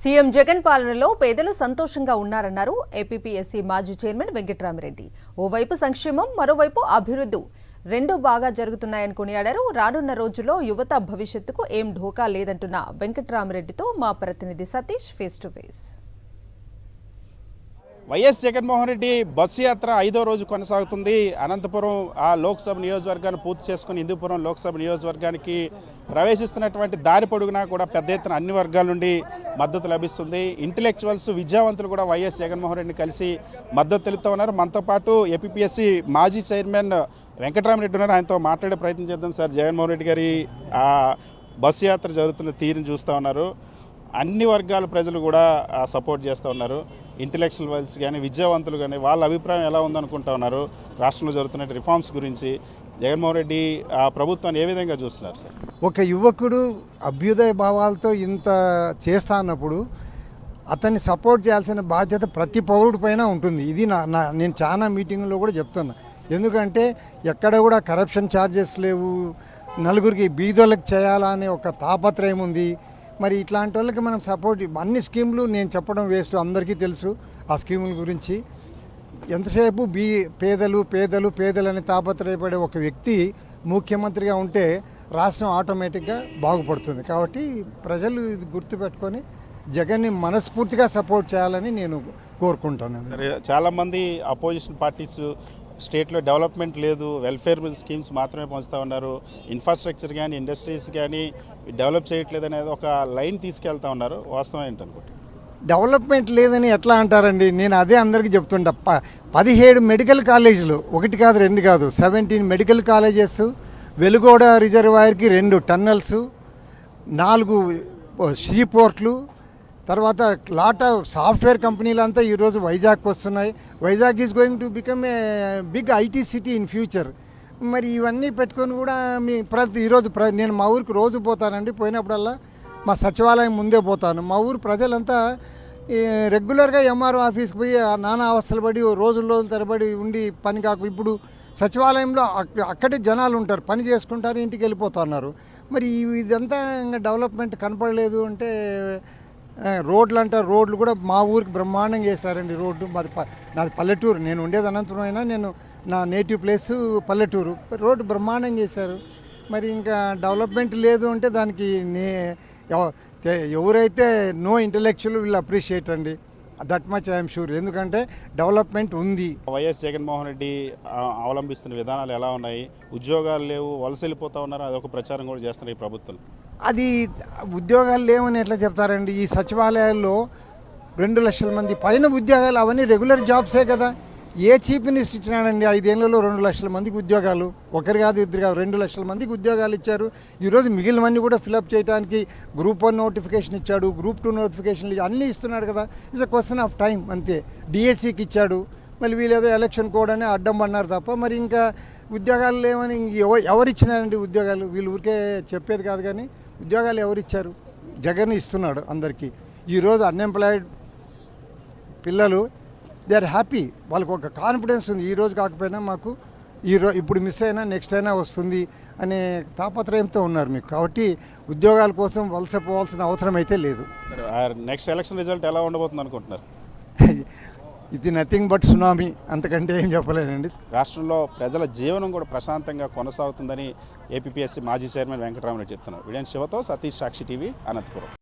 CM Jagan పాలనలో పేదలు సంతోషంగా ఉన్నారన్నారు ఏపీపీఎస్సీ మాజీ చైర్మన్ వెంకట్రామిరెడ్డి. ఓవైపు సంక్షేమం, మరోవైపు అభివృద్ధి రెండూ బాగా జరుగుతున్నాయని కొనియాడారు. రానున్న రోజుల్లో యువత భవిష్యత్తుకు ఏం ఢోకా లేదంటున్న వెంకట్రామిరెడ్డితో మా ప్రతినిధి Satish face to face. YS Jaganmohan Reddy bus యాత్ర 5వ రోజు కొనసాగుతుంది. అనంతపురం ఆ లోక్సభ నియోజకవర్గాన్ని పూర్తి చేసుకుని హిందూపురం లోక్సభ నియోజకవర్గానికి ప్రవేశిస్తున్నటువంటి దారి పొడుగునా కూడా పెద్ద ఎత్తున అన్ని వర్గాల నుండి మద్దతు లభిస్తుంది. ఇంటలెక్చువల్స్, విద్యావంతులు కూడా వైఎస్ జగన్మోహన్ రెడ్డిని కలిసి మద్దతు తెలుపుతూ ఉన్నారు. మనతో పాటు ఏపీపీఎస్సీ మాజీ చైర్మన్ వెంకట్రామిరెడ్డి ఉన్నారు. ఆయనతో మాట్లాడే ప్రయత్నం చేద్దాం. సార్, జగన్మోహన్ రెడ్డి గారి ఆ బస్సు యాత్ర జరుగుతున్న తీరుని చూస్తూ ఉన్నారు. అన్ని వర్గాల ప్రజలు కూడా సపోర్ట్ చేస్తూ ఉన్నారు. ఇంటలెక్చువల్ వైల్స్ కానీ, విద్యావంతులు కానీ వాళ్ళ అభిప్రాయం ఎలా ఉందనుకుంటా ఉన్నారు రాష్ట్రంలో జరుగుతున్న రిఫార్మ్స్ గురించి? జగన్మోహన్ రెడ్డి ఆ ప్రభుత్వాన్ని ఏ విధంగా చూస్తున్నారు సార్? ఒక యువకుడు అభ్యుదయ భావాలతో ఇంత చేస్తా అన్నప్పుడు అతన్ని సపోర్ట్ చేయాల్సిన బాధ్యత ప్రతి పౌరుడి పైన ఉంటుంది. ఇది నేను చాలా మీటింగుల్లో కూడా చెప్తున్నా. ఎందుకంటే ఎక్కడ కూడా కరప్షన్ ఛార్జెస్ లేవు, నలుగురికి బీదోళ్ళకి చేయాలా అనే ఒక తాపత్రయం ఉంది. మరి ఇట్లాంటి వాళ్ళకి మనం సపోర్ట్, అన్ని స్కీములు నేను చెప్పడం వేస్ట్, అందరికీ తెలుసు ఆ స్కీముల గురించి. ఎంతసేపు పేదలు పేదలు పేదలు అని తాపత్రయపడే ఒక వ్యక్తి ముఖ్యమంత్రిగా ఉంటే రాష్ట్రం ఆటోమేటిక్గా బాగుపడుతుంది. కాబట్టి ప్రజలు ఇది గుర్తుపెట్టుకొని జగన్ని మనస్ఫూర్తిగా సపోర్ట్ చేయాలని నేను కోరుకుంటున్నాను. చాలామంది అపోజిషన్ పార్టీస్ స్టేట్లో డెవలప్మెంట్ లేదు, వెల్ఫేర్ స్కీమ్స్ మాత్రమే పంచుతూ ఉన్నారు, ఇన్ఫ్రాస్ట్రక్చర్ కానీ ఇండస్ట్రీస్ కానీ డెవలప్ చేయట్లేదు అనేది ఒక లైన్ తీసుకెళ్తా ఉన్నారు. వాస్తవం ఏంటనుకుంటే? డెవలప్మెంట్ లేదని ఎట్లా అంటారండి? నేను అదే అందరికీ చెప్తుంటా. 17 మెడికల్ కాలేజీలు, ఒకటి కాదు రెండు కాదు, 17 మెడికల్ కాలేజెస్, వెలుగోడ రిజర్వాయర్కి 2 టన్నల్స్, 4 సీ పోర్ట్లు, తర్వాత లాట్ ఆఫ్ సాఫ్ట్వేర్ కంపెనీలు అంతా ఈరోజు వైజాగ్కి వస్తున్నాయి. Vizag is going to become a big IT city in future. మరి ఇవన్నీ పెట్టుకొని కూడా ఈరోజు నేను మా ఊరికి రోజు పోతానండి. పోయినప్పుడల్లా మా సచివాలయం ముందే పోతాను. మా ఊరు ప్రజలంతా రెగ్యులర్గా ఎంఆర్ఓ ఆఫీస్కి పోయి నానా అవస్థలు పడి రోజుల తరబడి ఉండి పని ఇప్పుడు సచివాలయంలో అక్కడే జనాలు ఉంటారు, పని చేసుకుంటారు, ఇంటికి వెళ్ళిపోతున్నారు. మరి ఇదంతా ఇంకా డెవలప్మెంట్ కనపడలేదు అంటే రోడ్లు అంటారు. రోడ్లు కూడా మా ఊరికి బ్రహ్మాండంగా వేశారండి. రోడ్డు నాది పల్లెటూరు, నేను ఉండేది అనంతపురం అయినా నా నేటివ్ ప్లేస్ పల్లెటూరు. రోడ్డు బ్రహ్మాండంగా వేశారు. మరి ఇంకా డెవలప్మెంట్ లేదు అంటే దానికి ఎవరైతే నో ఇంటలెక్చువల్ వీళ్ళు అప్రిషియేట్ అండి, దట్ మచ్ ఐఎమ్ షూర్. ఎందుకంటే డెవలప్మెంట్ ఉంది. వైఎస్ జగన్మోహన్ రెడ్డి అవలంబిస్తున్న విధానాలు ఎలా ఉన్నాయి? ఉద్యోగాలు లేవు, వలస వెళ్ళిపోతూ ఉన్నారు, అదొక ప్రచారం కూడా చేస్తున్నారు ఈ ప్రభుత్వం. అది ఉద్యోగాలు లేవని ఎట్లా చెప్తారండి? ఈ సచివాలయాల్లో 2 లక్షల మంది పైన ఉద్యోగాలు, అవన్నీ రెగ్యులర్ జాబ్సే కదా. ఏ చీఫ్ మినిస్టర్ ఇచ్చినాడండి 5 ఏళ్లలో 2 లక్షల మందికి ఉద్యోగాలు? ఒకరు కాదు, ఇద్దరు కాదు, 2 లక్షల మందికి ఉద్యోగాలు ఇచ్చారు. ఈరోజు మిగిలినవన్నీ కూడా ఫిలప్ చేయడానికి గ్రూప్ 1 నోటిఫికేషన్ ఇచ్చాడు, గ్రూప్ 2 నోటిఫికేషన్లు అన్నీ ఇస్తున్నాడు కదా. It's a question of time అంతే. డిఎస్సికి ఇచ్చాడు, మళ్ళీ వీళ్ళేదో ఎలక్షన్ కోడ్ అని అడ్డం పడినారు తప్ప మరి ఇంకా ఉద్యోగాలు లేవని ఎవరు ఇచ్చినారండి ఉద్యోగాలు? వీళ్ళు ఊరికే చెప్పేది కాదు కానీ ఉద్యోగాలు ఎవరు ఇచ్చారు? జగన్ ఇస్తున్నాడు అందరికీ. ఈరోజు అన్ఎంప్లాయిడ్ పిల్లలు దే ఆర్ హ్యాపీ, వాళ్ళకు ఒక కాన్ఫిడెన్స్ ఉంది. ఈరోజు కాకపోయినా మాకు ఇప్పుడు మిస్ అయినా నెక్స్ట్ అయినా వస్తుంది అనే తాపత్రయంతో ఉన్నారు మీకు. కాబట్టి ఉద్యోగాల కోసం వలస పోవాల్సిన అవసరం అయితే లేదు. నెక్స్ట్ ఎలక్షన్ రిజల్ట్ ఎలా ఉండబోతుంది అనుకుంటున్నారు? ఇది నథింగ్ బట్ సునామీ, అంతకంటే ఏం చెప్పలేనండి. రాష్ట్రంలో ప్రజల జీవనం కూడా ప్రశాంతంగా కొనసాగుతుందని ఏపీపీఎస్సీ మాజీ చైర్మన్ వెంకట్రామిరెడ్డి చెప్తున్నారు. వీడియో శివతో సతీష్, సాక్షి టీవీ, అనంతపురం.